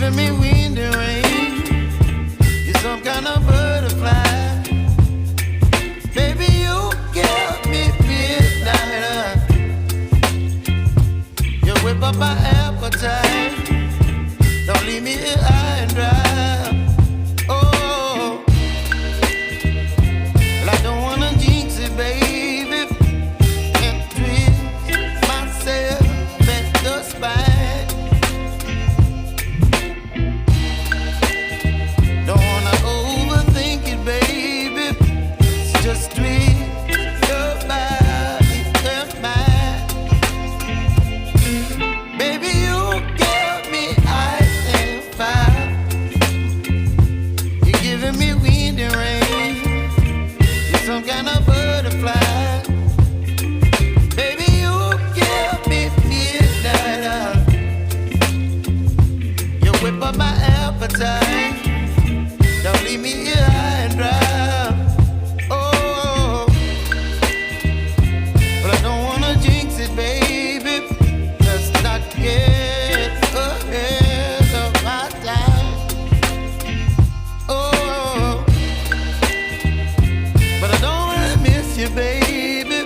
giving me wind and rain. You're some kind of butterfly. Baby, you give me midnight. You whip up my appetite. Don't leave me here high and dry. Oh, well, I don't wanna jinx it, baby, and twist myself at the spine. Don't wanna overthink it, baby. It's just twist your body and mine. Baby, you give me ice and fire. You're giving me wind and rain. You're some kind of butterfly. Baby, you give me midnight. You whip up my appetite. Don't leave me here high and dry. Oh, but I don't wanna jinx it, baby. Let's not get ahead of my time. Oh, but I don't wanna miss you, baby.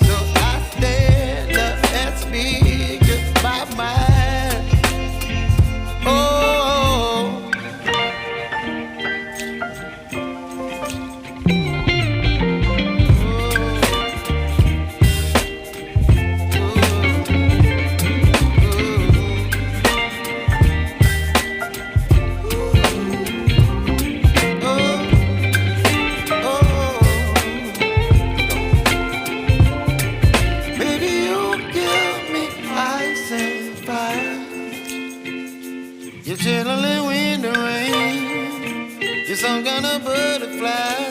So I stand up and speak my mind. Oh. Baby, you give me ice and fire. You're chilling wind and rain. You're some kind of butterfly.